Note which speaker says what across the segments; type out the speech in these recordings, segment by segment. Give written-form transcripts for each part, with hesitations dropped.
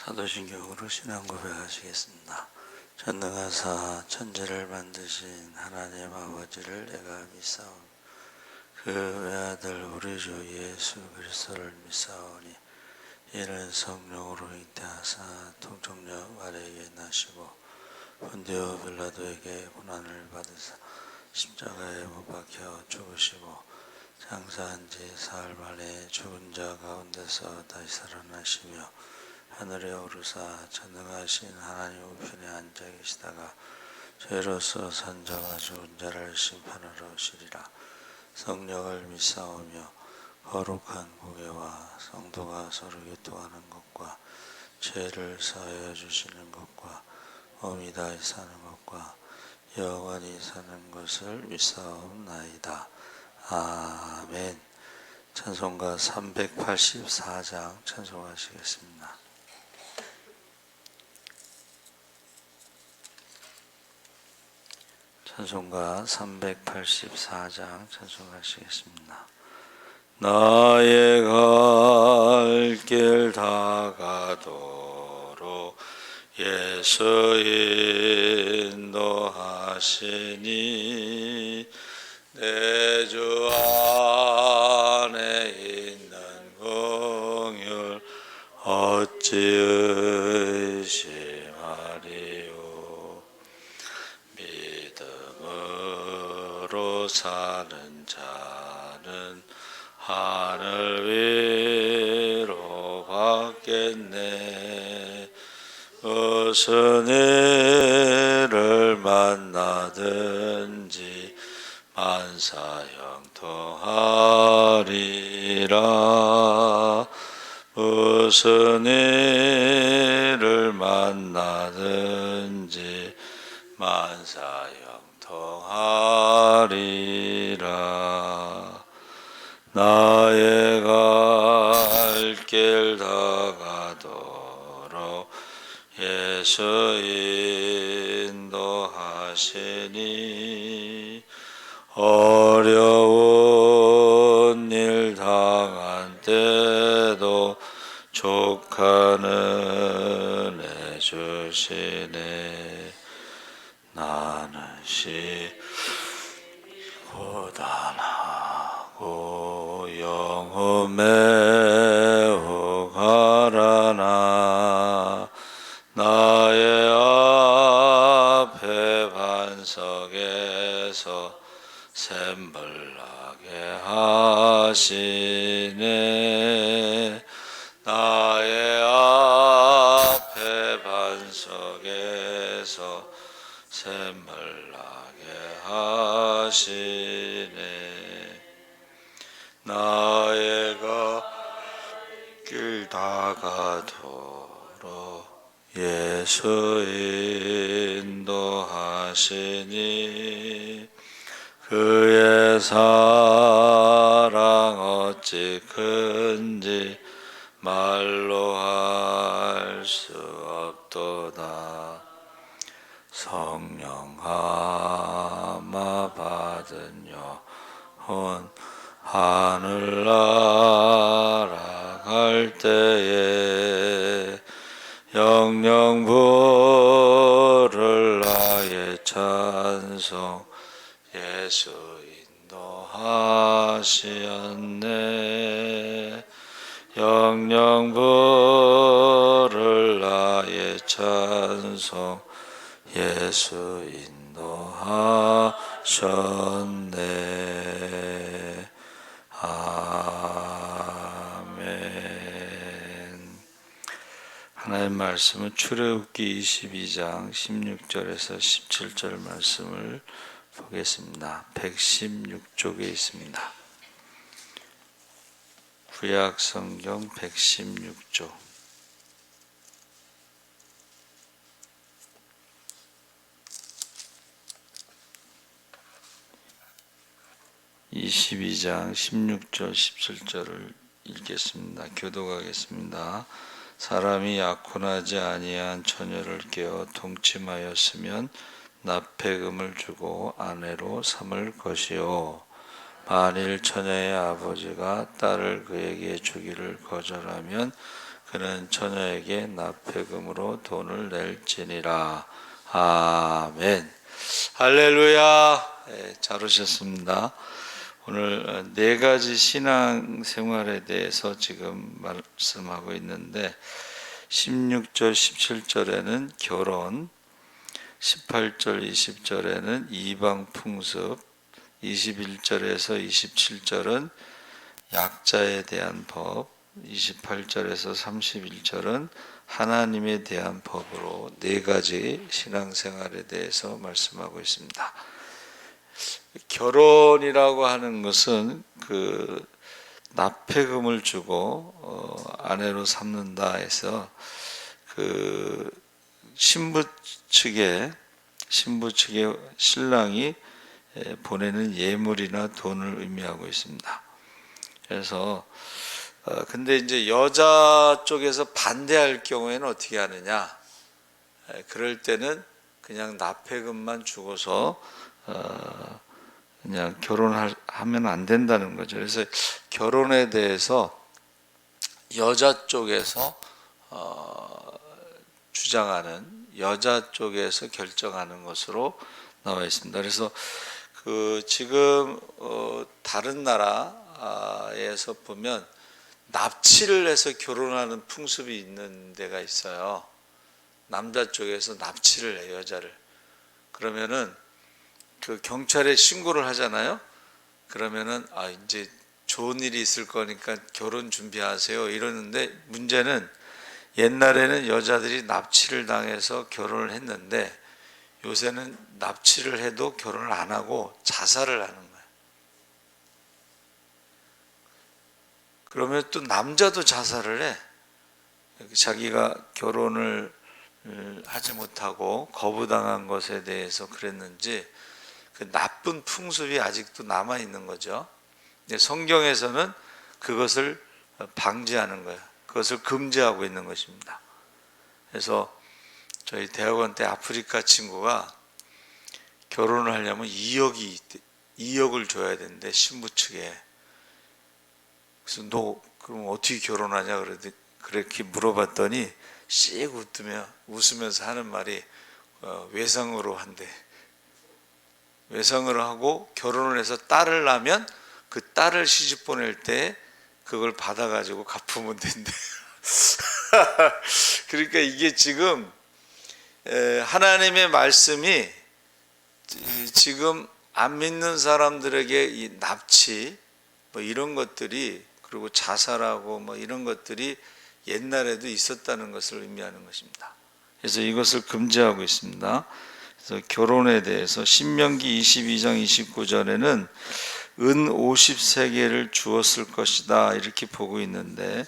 Speaker 1: 사도신경으로 신앙 고백하시겠습니다. 전능하사 천지를 만드신 하나님 아버지를 내가 믿사오니 그 외아들 우리 주 예수 그리스도를 믿사오니 이는 성령으로 잉태하사 통정녀 마리아에게 나시고 본디오 빌라도에게 고난을 받으사 십자가에 못 박혀 죽으시고 장사한 지 사흘 만에 죽은 자 가운데서 다시 살아나시며 하늘에 오르사 전능하신 하나님 우편에 앉아 계시다가 죄로서 산 자와 죽은 자를 심판하러 오시리라. 성령을 믿사오며 거룩한 공예와 성도가 서로 교통하는 것과 죄를 사하여 주시는 것과 몸이 다시 사는 것과 영원히 사는 것을 믿사옵나이다. 아멘. 찬송가 384장 찬송하시겠습니다. 찬송가 384장 찬송하시겠습니다. 나의 갈 길 다가도록 예수 인도하시니 내 주 안에 있는 긍휼 어찌 의심하리요. 믿음으로 사는 자는 하늘 위로 받겠네. 무슨 일을 만나든지 만사형통하리라. 무슨 일을 만나든지 만사형통하리라. 나의 갈 길 다가도록 예수 인도하시니 어려운 일 당한 때도 족하는 애 주시네. 나는 고단하고 영혼 매우 가라나 나의 앞에 반석에서 샘불나게 하시네. 나의 앞에 반석에서 샘불나게 하시네. 나의 길 다가도록 예수 인도하시니 그의 사랑 어찌 큰지 말로 할 수 없도다. 성령 함화 받은 영혼 하늘 날아갈 때에 영영 부를 나의 찬송 예수 인도하시었네. 영영 부를 나의 찬송 예수 인도하셨네. 아멘. 하나님 말씀은 출애굽기 22장 16절에서 17절 말씀을 보겠습니다. 116쪽에 있습니다. 구약 성경 116쪽. 22장 16절 17절을 읽겠습니다. 교독하겠습니다. 사람이 약혼하지 아니한 처녀를 깨어 동침하였으면 납폐금을 주고 아내로 삼을 것이요. 만일 처녀의 아버지가 딸을 그에게 주기를 거절하면 그는 처녀에게 납폐금으로 돈을 낼지니라. 아멘. 할렐루야. 네, 잘 오셨습니다. 오늘 네 가지 신앙생활에 대해서 지금 말씀하고 있는데 16절 17절에는 결혼, 18절 20절에는 이방 풍습, 21절에서 27절은 약자에 대한 법, 28절에서 31절은 하나님에 대한 법으로 네 가지 신앙생활에 대해서 말씀하고 있습니다. 결혼이라고 하는 것은 그 납폐금을 주고 아내로 삼는다 해서 그 신부 측에 신랑이 보내는 예물이나 돈을 의미하고 있습니다. 그래서 근데 이제 여자 쪽에서 반대할 경우에는 어떻게 하느냐? 그럴 때는 그냥 납폐금만 주고서 그냥 결혼하면 안 된다는 거죠. 그래서 결혼에 대해서 여자 쪽에서 주장하는, 여자 쪽에서 결정하는 것으로 나와 있습니다. 그래서 그 지금 다른 나라에서 보면 납치를 해서 결혼하는 풍습이 있는 데가 있어요. 남자 쪽에서 납치를 해요, 여자를. 그러면은 그 경찰에 신고를 하잖아요. 그러면은 이제 좋은 일이 있을 거니까 결혼 준비하세요 이러는데, 문제는 옛날에는 여자들이 납치를 당해서 결혼을 했는데 요새는 납치를 해도 결혼을 안 하고 자살을 하는 거예요. 그러면 또 남자도 자살을 해. 자기가 결혼을 하지 못하고 거부당한 것에 대해서 그랬는지 그 나쁜 풍습이 아직도 남아 있는 거죠. 성경에서는 그것을 방지하는 거예요. 그것을 금지하고 있는 것입니다. 그래서 저희 대학원 때 아프리카 친구가 결혼을 하려면 2억을 줘야 되는데, 신부 측에. 그래서 너 그럼 어떻게 결혼하냐 그렇게 물어봤더니 씩 웃으면서 하는 말이 외상으로 한대. 외상으로 하고 결혼을 해서 딸을 낳으면 그 딸을 시집 보낼 때 그걸 받아가지고 갚으면 된대. 그러니까 이게 지금 하나님의 말씀이 지금 안 믿는 사람들에게 이 납치 뭐 이런 것들이, 그리고 자살하고 뭐 이런 것들이 옛날에도 있었다는 것을 의미하는 것입니다. 그래서 이것을 금지하고 있습니다. 그래서 결혼에 대해서 신명기 22장 29절에는 은 50세겔을 주었을 것이다 이렇게 보고 있는데,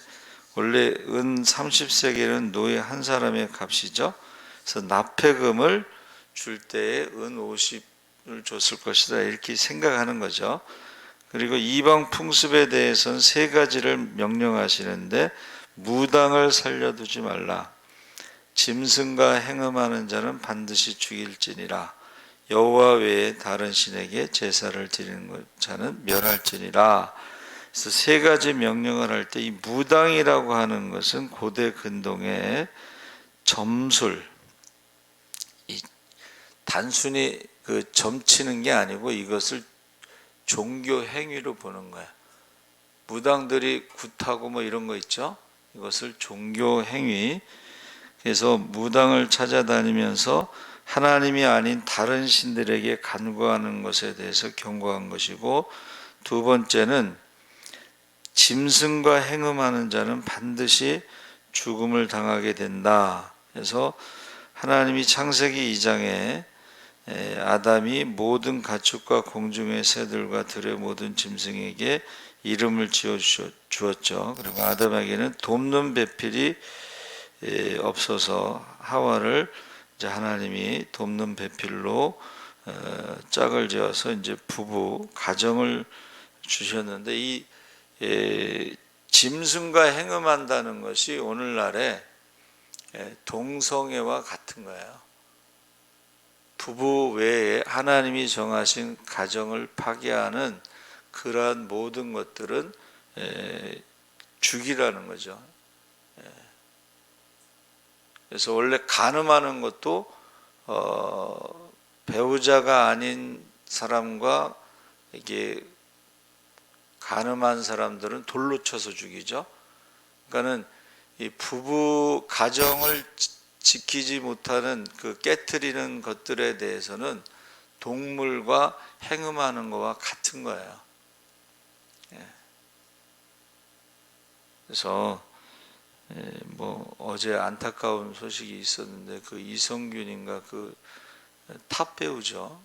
Speaker 1: 원래 은 30세겔은 노예 한 사람의 값이죠. 그래서 납폐금을 줄 때에 은 50을 줬을 것이다 이렇게 생각하는 거죠. 그리고 이방 풍습에 대해서는 세 가지를 명령하시는데, 무당을 살려두지 말라, 짐승과 행음하는 자는 반드시 죽일지니라, 여호와 외에 다른 신에게 제사를 드리는 자는 멸할지니라. 그래서 세 가지 명령을 할 때 이 무당이라고 하는 것은 고대 근동의 점술, 단순히 그 점치는 게 아니고 이것을 종교 행위로 보는 거야. 무당들이 굿하고 뭐 이런 거 있죠. 이것을 종교 행위. 그래서 무당을 찾아다니면서 하나님이 아닌 다른 신들에게 간구하는 것에 대해서 경고한 것이고, 두 번째는 짐승과 행음하는 자는 반드시 죽음을 당하게 된다. 그래서 하나님이 창세기 2장에 아담이 모든 가축과 공중의 새들과 들의 모든 짐승에게 이름을 지어 주었죠. 그리고 아담에게는 돕는 배필이 없어서 하와를 이제 하나님이 돕는 배필로 짝을 지어서 이제 부부 가정을 주셨는데, 이 짐승과 행음한다는 것이 오늘날의 동성애와 같은 거예요. 부부 외에 하나님이 정하신 가정을 파괴하는 그러한 모든 것들은 죽이라는 거죠. 그래서 원래 간음하는 것도 배우자가 아닌 사람과 이게 간음한 사람들은 돌로 쳐서 죽이죠. 그러니까는 이 부부 가정을 지키지 못하는 그 깨트리는 것들에 대해서는 동물과 행음하는 거와 같은 거예요. 그래서 뭐 어제 안타까운 소식이 있었는데 그 이성균인가 그 탑 배우죠.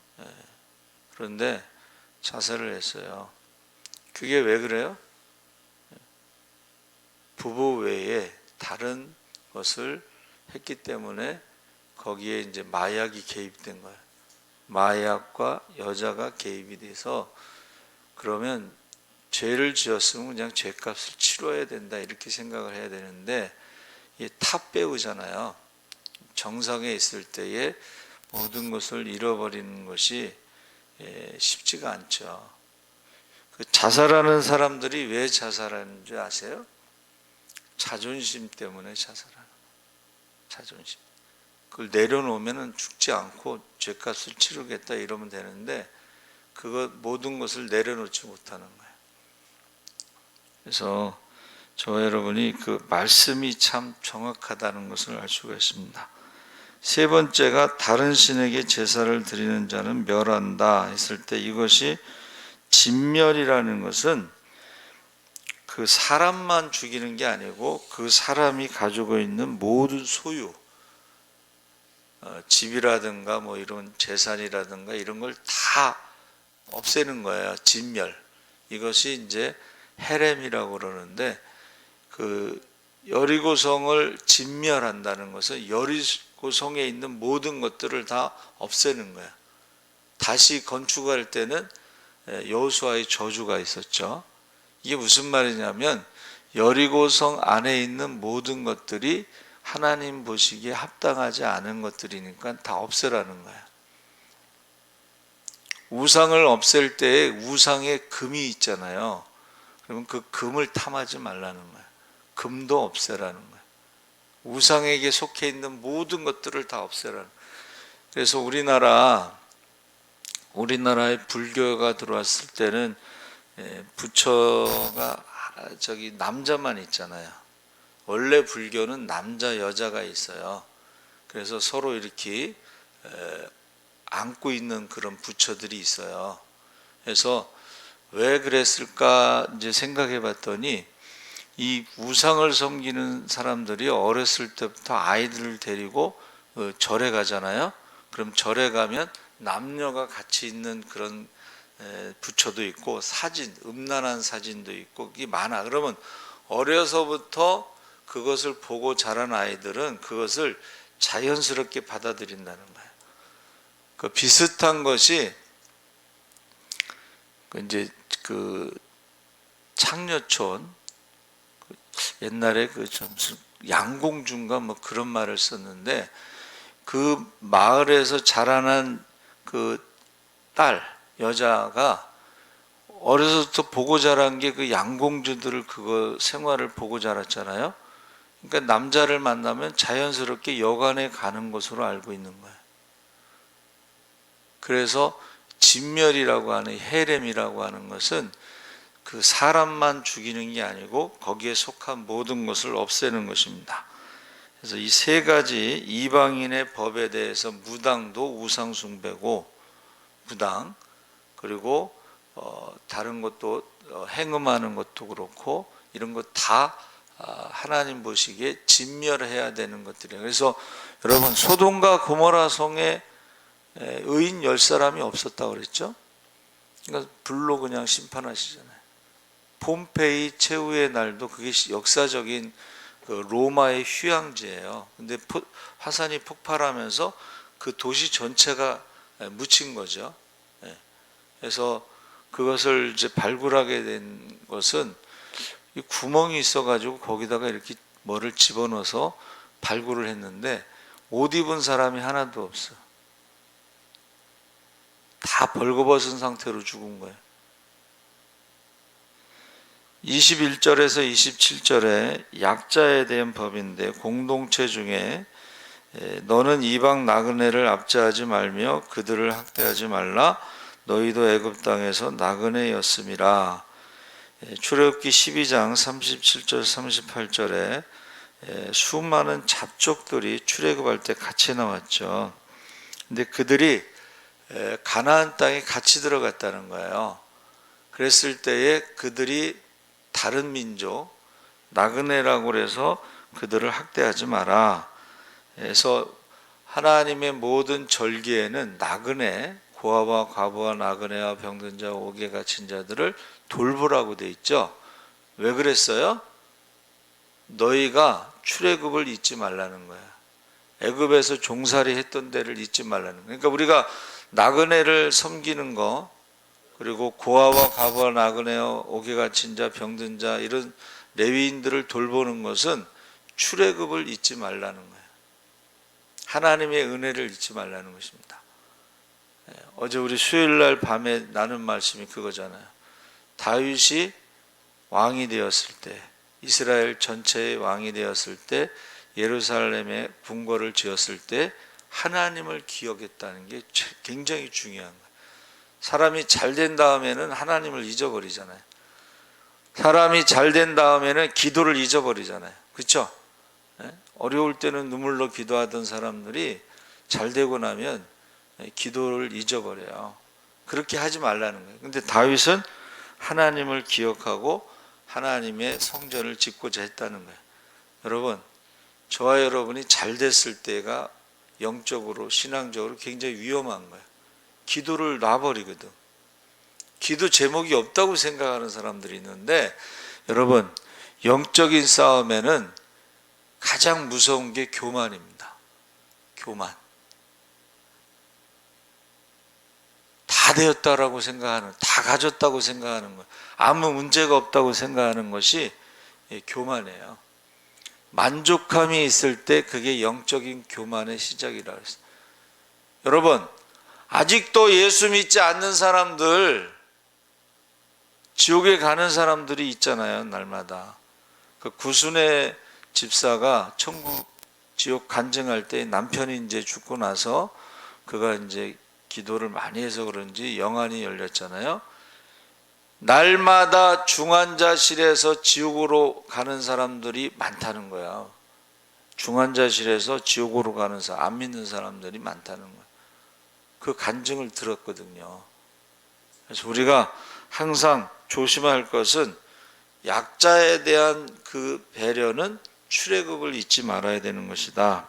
Speaker 1: 그런데 자살을 했어요. 그게 왜 그래요? 부부 외에 다른 것을 했기 때문에 거기에 이제 마약이 개입된 거예요. 마약과 여자가 개입이 돼서 그러면 죄를 지었으면 그냥 죄값을 치러야 된다 이렇게 생각을 해야 되는데 이 탑 배우잖아요. 정상에 있을 때에 모든 것을 잃어버리는 것이 쉽지가 않죠. 그 자살하는 사람들이 왜 자살하는 줄 아세요? 자존심 때문에 자살하는 거예요. 자존심. 그걸 내려놓으면 죽지 않고 죄값을 치르겠다 이러면 되는데 그것 모든 것을 내려놓지 못하는 거예요. 그래서 저와 여러분이 그 말씀이 참 정확하다는 것을 알 수가 있습니다. 세 번째가 다른 신에게 제사를 드리는 자는 멸한다 했을 때 이것이 진멸이라는 것은 그 사람만 죽이는 게 아니고 그 사람이 가지고 있는 모든 소유, 집이라든가 뭐 이런 재산이라든가 이런 걸 다 없애는 거예요. 진멸. 이것이 이제 헤렘이라고 그러는데 그 여리고성을 진멸한다는 것은 여리고성에 있는 모든 것들을 다 없애는 거예요. 다시 건축할 때는 여호수아의 저주가 있었죠. 이게 무슨 말이냐면 여리고성 안에 있는 모든 것들이 하나님 보시기에 합당하지 않은 것들이니까 다 없애라는 거예요. 우상을 없앨 때에 우상에 금이 있잖아요. 그러면 그 금을 탐하지 말라는 거예요. 금도 없애라는 거예요. 우상에게 속해 있는 모든 것들을 다 없애라는 거예요. 그래서 우리나라에 불교가 들어왔을 때는 부처가 저기 남자만 있잖아요. 원래 불교는 남자 여자가 있어요. 그래서 서로 이렇게 안고 있는 그런 부처들이 있어요. 그래서 왜 그랬을까 이제 생각해 봤더니 이 우상을 섬기는 사람들이 어렸을 때부터 아이들을 데리고 절에 가잖아요. 그럼 절에 가면 남녀가 같이 있는 그런 부처도 있고 사진, 음란한 사진도 있고 이게 많아. 그러면 어려서부터 그것을 보고 자란 아이들은 그것을 자연스럽게 받아들인다는 거예요. 그 비슷한 것이 이제 그 창녀촌 옛날에 그 무슨 양공주인가 뭐 그런 말을 썼는데 그 마을에서 자라난 그 딸 여자가 어려서부터 보고 자란 게 그 양공주들을 그거 생활을 보고 자랐잖아요. 그러니까 남자를 만나면 자연스럽게 여관에 가는 것으로 알고 있는 거예요. 그래서 진멸이라고 하는 헤렘이라고 하는 것은 그 사람만 죽이는 게 아니고 거기에 속한 모든 것을 없애는 것입니다. 그래서 이 세 가지 이방인의 법에 대해서 무당도 우상숭배고 무당 그리고 다른 것도 행음하는 것도 그렇고 이런 것 다 하나님 보시기에 진멸해야 되는 것들이에요. 그래서 여러분 소돔과 고모라 성에 의인 10사람이 없었다고 그랬죠. 그러니까 불로 그냥 심판하시잖아요. 폼페이 최후의 날도 그게 역사적인 그 로마의 휴양지예요. 근데 화산이 폭발하면서 그 도시 전체가 묻힌 거죠. 그래서 그것을 이제 발굴하게 된 것은 이 구멍이 있어가지고 거기다가 이렇게 뭐를 집어넣어서 발굴을 했는데 옷 입은 사람이 하나도 없어. 다 벌거벗은 상태로 죽은 거예요. 21절에서 27절에 약자에 대한 법인데 공동체 중에 너는 이방 나그네를 압제하지 말며 그들을 학대하지 말라. 너희도 애굽 땅에서 나그네였음이라. 출애굽기 12장 37절 38절에 수많은 잡족들이 출애굽할 때 같이 나왔죠. 근데 그들이 가나안 땅에 같이 들어갔다는 거예요. 그랬을 때에 그들이 다른 민족 나그네라고 해서 그들을 학대하지 마라. 그래서 하나님의 모든 절기에는 나그네, 고아와 과부와 나그네와 병든 자, 옥에 갇힌 자들을 돌보라고 돼 있죠. 왜 그랬어요? 너희가 출애굽을 잊지 말라는 거야. 애굽에서 종살이 했던 데를 잊지 말라는 거야. 그러니까 우리가 나그네를 섬기는 거, 그리고 고아와 과부와 나그네와 옥에 갇힌 자, 병든 자 이런 레위인들을 돌보는 것은 출애굽을 잊지 말라는 거예요. 하나님의 은혜를 잊지 말라는 것입니다. 어제 우리 수요일날 밤에 나눈 말씀이 그거잖아요. 다윗이 왕이 되었을 때, 이스라엘 전체의 왕이 되었을 때, 예루살렘에 궁궐을 지었을 때 하나님을 기억했다는 게 굉장히 중요한 거예요. 사람이 잘 된 다음에는 하나님을 잊어버리잖아요. 사람이 잘 된 다음에는 기도를 잊어버리잖아요. 그렇죠? 어려울 때는 눈물로 기도하던 사람들이 잘 되고 나면 기도를 잊어버려요. 그렇게 하지 말라는 거예요. 근데 다윗은 하나님을 기억하고 하나님의 성전을 짓고자 했다는 거예요. 여러분, 저와 여러분이 잘 됐을 때가 영적으로 신앙적으로 굉장히 위험한 거예요. 기도를 놔버리거든. 기도 제목이 없다고 생각하는 사람들이 있는데, 여러분, 영적인 싸움에는 가장 무서운 게 교만입니다. 교만. 다 되었다라고 생각하는, 다 가졌다고 생각하는 것, 아무 문제가 없다고 생각하는 것이 교만이에요. 만족함이 있을 때 그게 영적인 교만의 시작이라고 했어요. 여러분, 아직도 예수 믿지 않는 사람들, 지옥에 가는 사람들이 있잖아요. 날마다. 그 구순의 집사가 천국 지옥 간증할 때 남편이 이제 죽고 나서 그가 이제 기도를 많이 해서 그런지 영안이 열렸잖아요. 날마다 중환자실에서 지옥으로 가는 사람들이 많다는 거야. 중환자실에서 지옥으로 가는 사람, 안 믿는 사람들이 많다는 거야. 그 간증을 들었거든요. 그래서 우리가 항상 조심할 것은 약자에 대한 그 배려는 출애굽을 잊지 말아야 되는 것이다.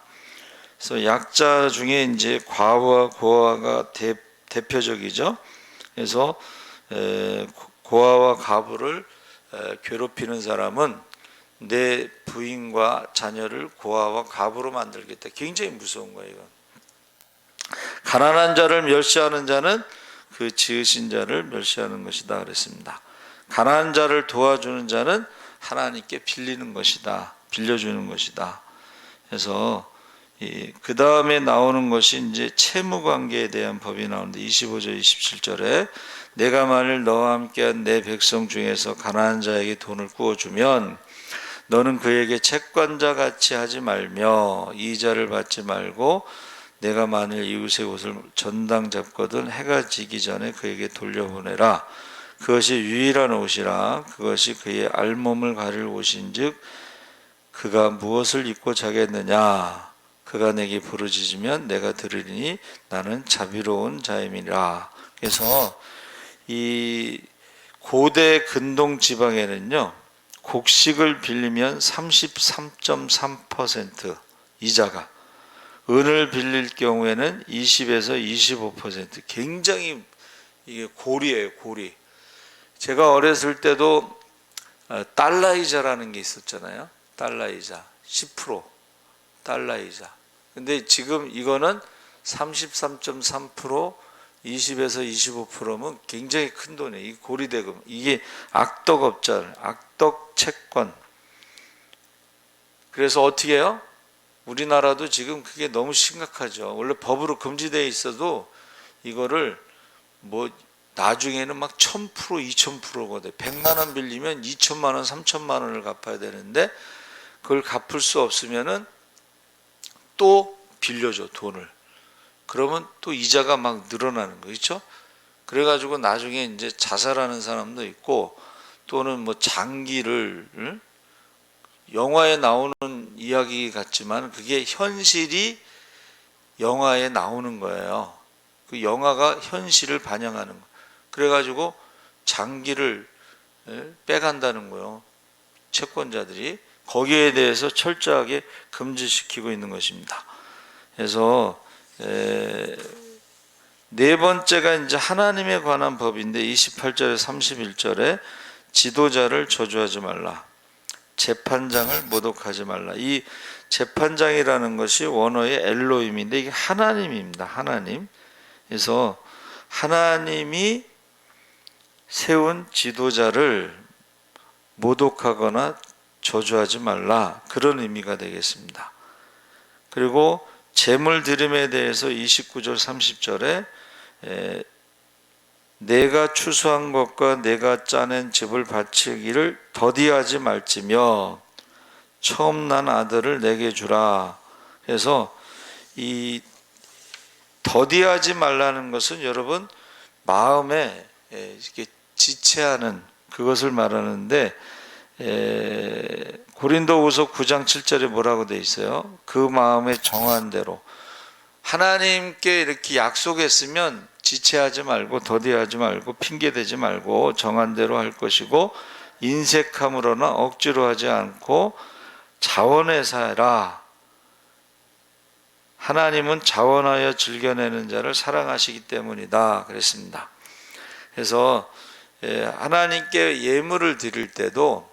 Speaker 1: 그래서 약자 중에 이제 과부와 고아가 대표적이죠. 그래서 고아와 과부를 괴롭히는 사람은 내 부인과 자녀를 고아와 과부로 만들겠다. 굉장히 무서운 거예요. 이건. 가난한 자를 멸시하는 자는 그 지으신 자를 멸시하는 것이다 그랬습니다. 가난한 자를 도와주는 자는 하나님께 빌리는 것이다. 빌려주는 것이다. 그래서 그 다음에 나오는 것이 이제 채무 관계에 대한 법이 나오는데 25절 27절에 내가 만일 너와 함께한 내 백성 중에서 가난한 자에게 돈을 구워주면 너는 그에게 채권자 같이 하지 말며 이자를 받지 말고 내가 만일 이웃의 옷을 전당 잡거든 해가 지기 전에 그에게 돌려보내라. 그것이 유일한 옷이라. 그것이 그의 알몸을 가릴 옷인즉 그가 무엇을 입고 자겠느냐. 그가 내게 부르짖으면 내가 들으리니 나는 자비로운 자임이라. 그래서 이 고대 근동 지방에는요, 곡식을 빌리면 33.3% 이자가, 은을 빌릴 경우에는 20에서 25%, 굉장히 이게 고리예요, 고리. 제가 어렸을 때도 달러 이자라는 게 있었잖아요. 달러 이자 10%, 달러 이자. 근데 지금 이거는 33.3%, 20에서 25%면 굉장히 큰 돈이에요. 이 고리대금. 이게 악덕업자, 악덕 채권. 그래서 어떻게 해요? 우리나라도 지금 그게 너무 심각하죠. 원래 법으로 금지되어 있어도 이거를 뭐 나중에는 막 1000%, 2000%가 돼. 100만 원 빌리면 2천만 원, 3천만 원을 갚아야 되는데 그걸 갚을 수 없으면은 또 빌려줘 돈을. 그러면 또 이자가 막 늘어나는 거 그렇죠? 그래가지고 나중에 이제 자살하는 사람도 있고 또는 뭐 장기를 영화에 나오는 이야기 같지만 그게 현실이 영화에 나오는 거예요. 그 영화가 현실을 반영하는 거. 그래가지고 장기를 빼간다는 거예요. 채권자들이 거기에 대해서 철저하게 금지시키고 있는 것입니다. 그래서 네 번째가 이제 하나님에 관한 법인데 28절에 31절에 지도자를 저주하지 말라. 재판장을 모독하지 말라. 이 재판장이라는 것이 원어의 엘로힘인데 이게 하나님입니다. 하나님. 그래서 하나님이 세운 지도자를 모독하거나 저주하지 말라. 그런 의미가 되겠습니다. 그리고 재물 드림에 대해서 29절 30절에 내가 추수한 것과 내가 짜낸 집을 바치기를 더디하지 말지며 처음 난 아들을 내게 주라. 그래서 이 더디하지 말라는 것은 여러분 마음에 이렇게 지체하는 그것을 말하는데 고린도후서 9장 7절에 뭐라고 돼 있어요? 그 마음에 정한 대로 하나님께 이렇게 약속했으면 지체하지 말고 더디하지 말고 핑계대지 말고 정한 대로 할 것이고 인색함으로나 억지로 하지 않고 자원해서 해라. 하나님은 자원하여 즐겨내는 자를 사랑하시기 때문이다 그랬습니다. 그래서 하나님께 예물을 드릴 때도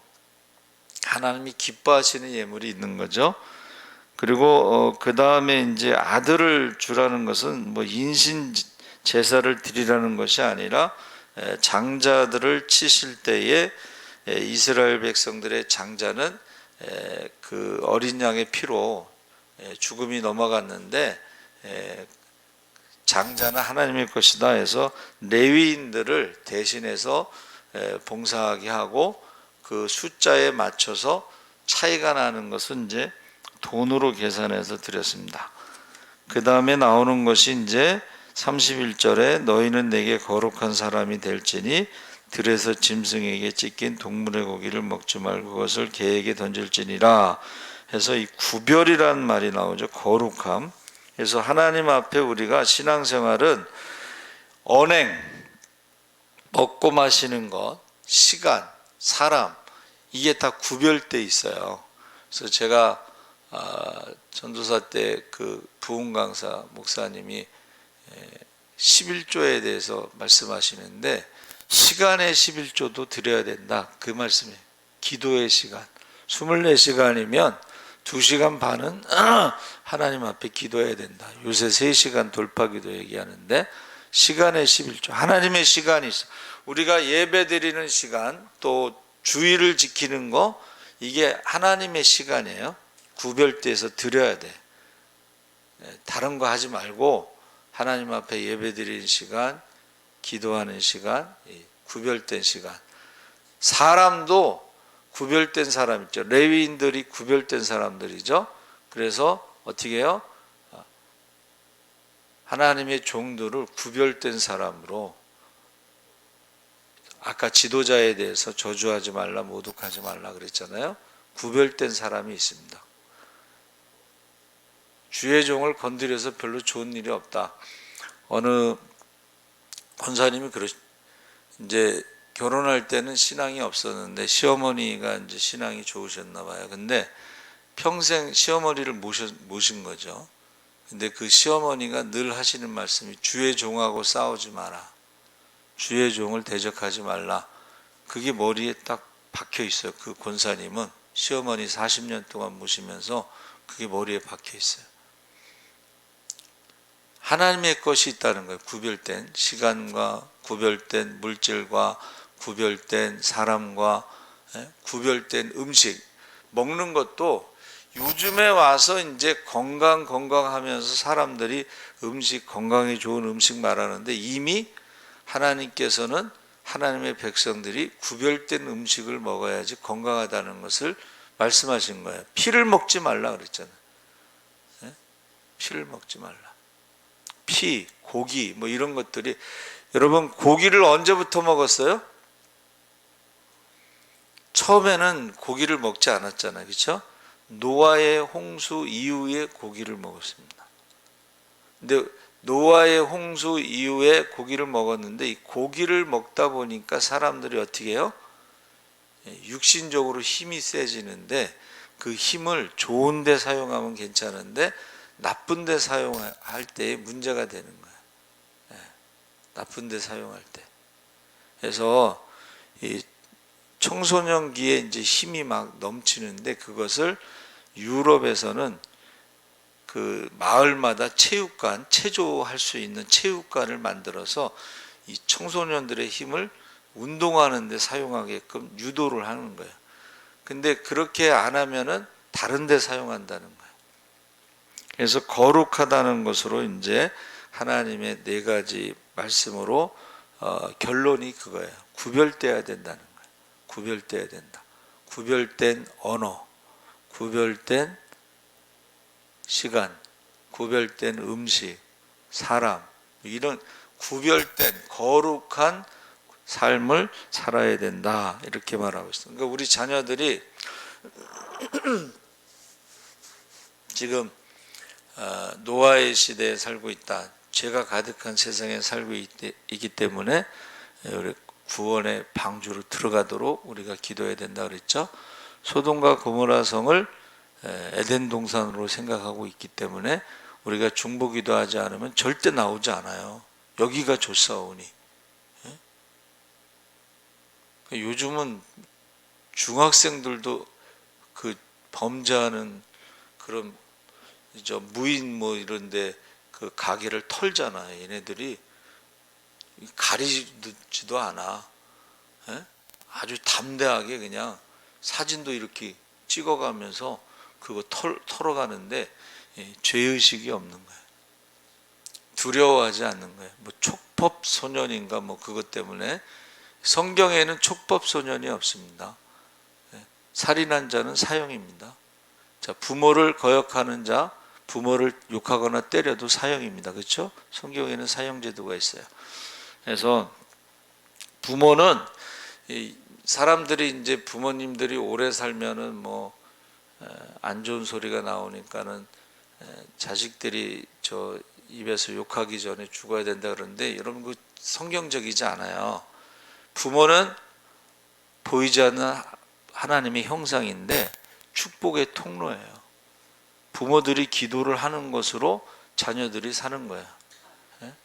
Speaker 1: 하나님이 기뻐하시는 예물이 있는 거죠. 그리고 그 다음에 이제 아들을 주라는 것은 뭐 인신 제사를 드리라는 것이 아니라 장자들을 치실 때에 이스라엘 백성들의 장자는 그 어린 양의 피로 죽음이 넘어갔는데 장자는 하나님의 것이다 해서 레위인들을 대신해서 봉사하게 하고 그 숫자에 맞춰서 차이가 나는 것은 이제 돈으로 계산해서 드렸습니다. 그 다음에 나오는 것이 이제 31절에 너희는 내게 거룩한 사람이 될지니 들에서 짐승에게 찢긴 동물의 고기를 먹지 말고 그것을 개에게 던질지니라 해서 이 구별이란 말이 나오죠. 거룩함. 그래서 하나님 앞에 우리가 신앙생활은 언행, 먹고 마시는 것, 시간, 사람 이게 다 구별돼 있어요. 그래서 제가 전도사 때 그 부흥 강사 목사님이 11조에 대해서 말씀하시는데 시간의 11조도 드려야 된다 그 말씀이에요. 기도의 시간 24시간이면 2시간 반은 하나님 앞에 기도해야 된다. 요새 3시간 돌파기도 얘기하는데 시간의 11조 하나님의 시간이 있어. 우리가 예배 드리는 시간 또 주의를 지키는 거 이게 하나님의 시간이에요. 구별돼서 드려야 돼. 다른 거 하지 말고 하나님 앞에 예배 드리는 시간, 기도하는 시간, 구별된 시간. 사람도 구별된 사람 있죠. 레위인들이 구별된 사람들이죠. 그래서 어떻게 해요? 하나님의 종들을 구별된 사람으로 아까 지도자에 대해서 저주하지 말라 모독하지 말라 그랬잖아요. 구별된 사람이 있습니다. 주의 종을 건드려서 별로 좋은 일이 없다. 어느 권사님이 이제 결혼할 때는 신앙이 없었는데 시어머니가 이제 신앙이 좋으셨나 봐요. 근데 평생 시어머니를 모신 거죠. 근데 그 시어머니가 늘 하시는 말씀이 주의 종하고 싸우지 마라. 주의 종을 대적하지 말라. 그게 머리에 딱 박혀 있어요. 그 권사님은 시어머니 40년 동안 모시면서 그게 머리에 박혀 있어요. 하나님의 것이 있다는 거예요. 구별된 시간과 구별된 물질과 구별된 사람과 구별된 음식 먹는 것도 요즘에 와서 이제 건강하면서 사람들이 음식 건강에 좋은 음식 말하는데 이미 하나님께서는 하나님의 백성들이 구별된 음식을 먹어야지 건강하다는 것을 말씀하신 거예요. 피를 먹지 말라 그랬잖아요. 피를 먹지 말라. 피, 고기 뭐 이런 것들이, 여러분 고기를 언제부터 먹었어요? 처음에는 고기를 먹지 않았잖아요. 그렇죠? 노아의 홍수 이후에 고기를 먹었습니다. 근데 노아의 홍수 이후에 고기를 먹었는데, 이 고기를 먹다 보니까 사람들이 어떻게 해요? 육신적으로 힘이 세지는데, 그 힘을 좋은 데 사용하면 괜찮은데 나쁜 데 사용할 때 문제가 되는 거예요. 나쁜 데 사용할 때. 그래서 이 청소년기에 이제 힘이 막 넘치는데, 그것을 유럽에서는 그 마을마다 체육관, 체조할 수 있는 체육관을 만들어서 이 청소년들의 힘을 운동하는 데 사용하게끔 유도를 하는 거예요. 근데 그렇게 안 하면은 다른 데 사용한다는 거예요. 그래서 거룩하다는 것으로 이제 하나님의 네 가지 말씀으로 결론이 그거예요. 구별돼야 된다는 거예요. 구별돼야 된다. 구별된 언어, 구별된 시간, 구별된 음식, 사람, 이런 구별된 거룩한 삶을 살아야 된다, 이렇게 말하고 있습니다. 그러니까 우리 자녀들이 지금 노아의 시대에 살고 있다, 죄가 가득한 세상에 살고 있기 때문에 우리 구원의 방주로 들어가도록 우리가 기도해야 된다 그랬죠. 소돔과 고모라 성을 에덴 동산으로 생각하고 있기 때문에 우리가 중보기도하지 않으면 절대 나오지 않아요. 여기가 좋사오니. 요즘은 중학생들도 그 범죄하는 그런 무인 뭐 이런데 그 가게를 털잖아요. 얘네들이 가리지도 않아. 아주 담대하게 그냥 사진도 이렇게 찍어가면서 그거 털어가는데 죄의식이 없는 거예요. 두려워하지 않는 거예요. 뭐 촉법 소년인가 뭐 그것 때문에. 성경에는 촉법 소년이 없습니다. 살인한 자는 사형입니다. 자, 부모를 거역하는 자, 부모를 욕하거나 때려도 사형입니다. 그렇죠? 성경에는 사형 제도가 있어요. 그래서 부모는, 사람들이 이제 부모님들이 오래 살면은 뭐 안 좋은 소리가 나오니까는 자식들이 저 입에서 욕하기 전에 죽어야 된다 그러는데, 여러분 그 성경적이지 않아요. 부모는 보이지 않는 하나님의 형상인데 축복의 통로예요. 부모들이 기도를 하는 것으로 자녀들이 사는 거예요.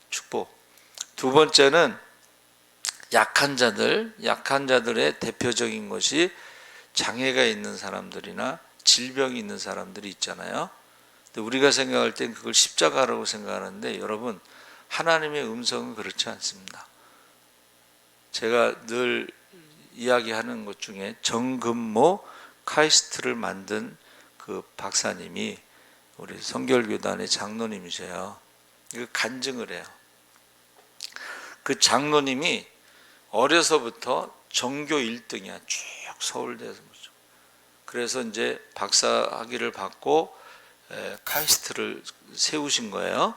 Speaker 1: 축복. 두 번째는 약한 자들의 대표적인 것이 장애가 있는 사람들이나 질병이 있는 사람들이 있잖아요. 근데 우리가 생각할 땐 그걸 십자가라고 생각하는데, 여러분 하나님의 음성은 그렇지 않습니다. 제가 늘 이야기하는 것 중에 정금모 카이스트를 만든 그 박사님이 우리 성결교단의 장로님이세요. 이거 간증을 해요. 그 장로님이 어려서부터 전교 1등이야. 쭉 서울대에서. 그래서 이제 박사 학위를 받고 카이스트를 세우신 거예요.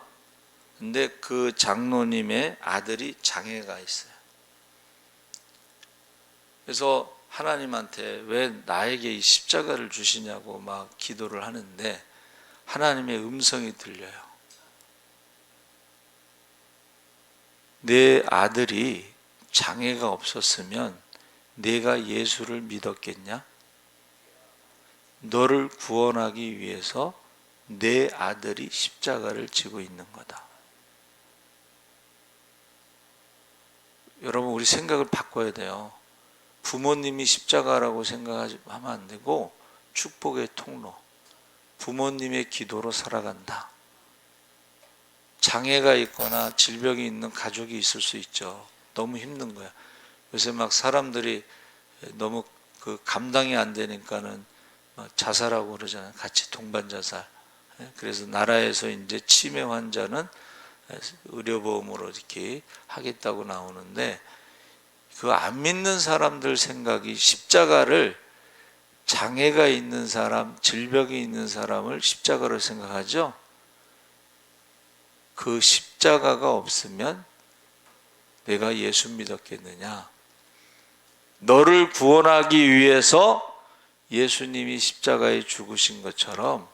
Speaker 1: 근데 그 장로님의 아들이 장애가 있어요. 그래서 하나님한테 왜 나에게 이 십자가를 주시냐고 막 기도를 하는데 하나님의 음성이 들려요. 내 아들이 장애가 없었으면 내가 예수를 믿었겠냐? 너를 구원하기 위해서 내 아들이 십자가를 지고 있는 거다. 여러분 우리 생각을 바꿔야 돼요. 부모님이 십자가라고 생각하면 안 되고 축복의 통로, 부모님의 기도로 살아간다. 장애가 있거나 질병이 있는 가족이 있을 수 있죠. 너무 힘든 거야. 요새 막 사람들이 너무 그 감당이 안 되니까는 자살하고 그러잖아요. 같이 동반 자살. 그래서 나라에서 이제 치매 환자는 의료보험으로 이렇게 하겠다고 나오는데, 그 안 믿는 사람들 생각이 십자가를, 장애가 있는 사람, 질병이 있는 사람을 십자가로 생각하죠. 그 십자가가 없으면 내가 예수 믿었겠느냐? 너를 구원하기 위해서 예수님이 십자가에 죽으신 것처럼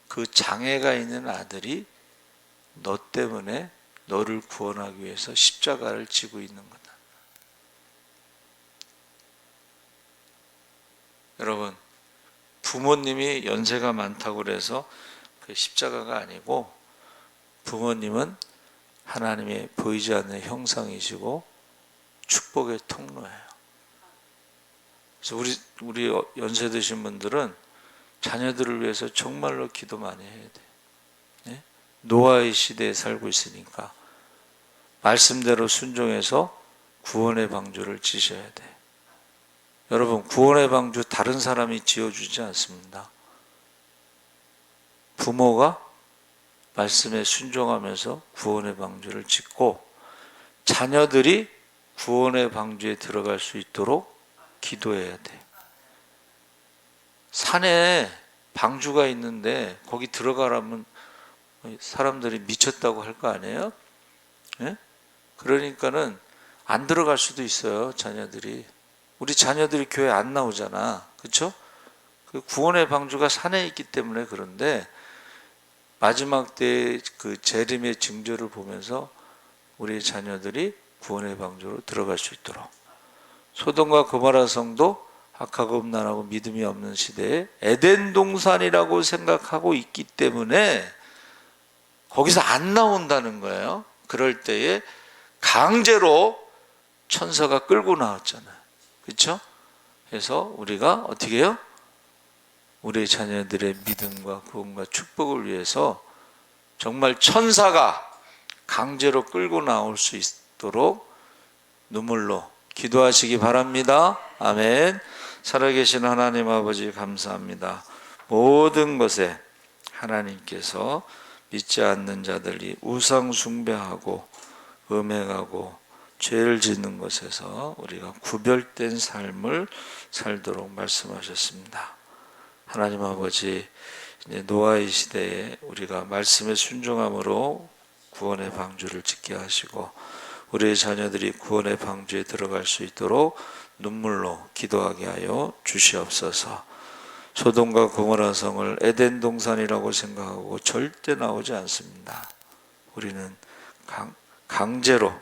Speaker 1: 그 장애가 있는 아들이 너 때문에 너를 구원하기 위해서 십자가를 지고 있는 거다. 여러분, 부모님이 연세가 많다고 그래서 그 십자가가 아니고, 부모님은 하나님의 보이지 않는 형상이시고 축복의 통로예요. 그래서 우리 연세 드신 분들은 자녀들을 위해서 정말로 기도 많이 해야 돼요. 네? 노아의 시대에 살고 있으니까 말씀대로 순종해서 구원의 방주를 지셔야 돼요. 여러분, 구원의 방주 다른 사람이 지어주지 않습니다. 부모가 말씀에 순종하면서 구원의 방주를 짓고, 자녀들이 구원의 방주에 들어갈 수 있도록 기도해야 돼. 산에 방주가 있는데 거기 들어가라면 사람들이 미쳤다고 할 거 아니에요? 네? 그러니까는 안 들어갈 수도 있어요, 자녀들이. 우리 자녀들이 교회 안 나오잖아. 그렇죠? 그 구원의 방주가 산에 있기 때문에. 그런데 마지막 때 그 재림의 징조를 보면서 우리 자녀들이 구원의 방주로 들어갈 수 있도록. 소돔과 고모라 성도 악하고 음란하고 믿음이 없는 시대에 에덴 동산이라고 생각하고 있기 때문에 거기서 안 나온다는 거예요. 그럴 때에 강제로 천사가 끌고 나왔잖아요. 그렇죠? 그래서 우리가 어떻게 해요? 우리 자녀들의 믿음과 구원과 축복을 위해서 정말 천사가 강제로 끌고 나올 수 있도록 눈물로 기도하시기 바랍니다. 아멘. 살아계신 하나님 아버지, 감사합니다. 모든 것에 하나님께서 믿지 않는 자들이 우상 숭배하고 음행하고 죄를 짓는 것에서 우리가 구별된 삶을 살도록 말씀하셨습니다. 하나님 아버지, 이제 노아의 시대에 우리가 말씀에 순종함으로 구원의 방주를 짓게 하시고, 우리의 자녀들이 구원의 방주에 들어갈 수 있도록 눈물로 기도하게 하여 주시옵소서. 소돔과 고모라 성을 에덴 동산이라고 생각하고 절대 나오지 않습니다. 우리는 강제로,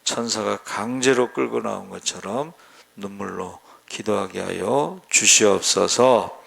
Speaker 1: 천사가 강제로 끌고 나온 것처럼 눈물로 기도하게 하여 주시옵소서.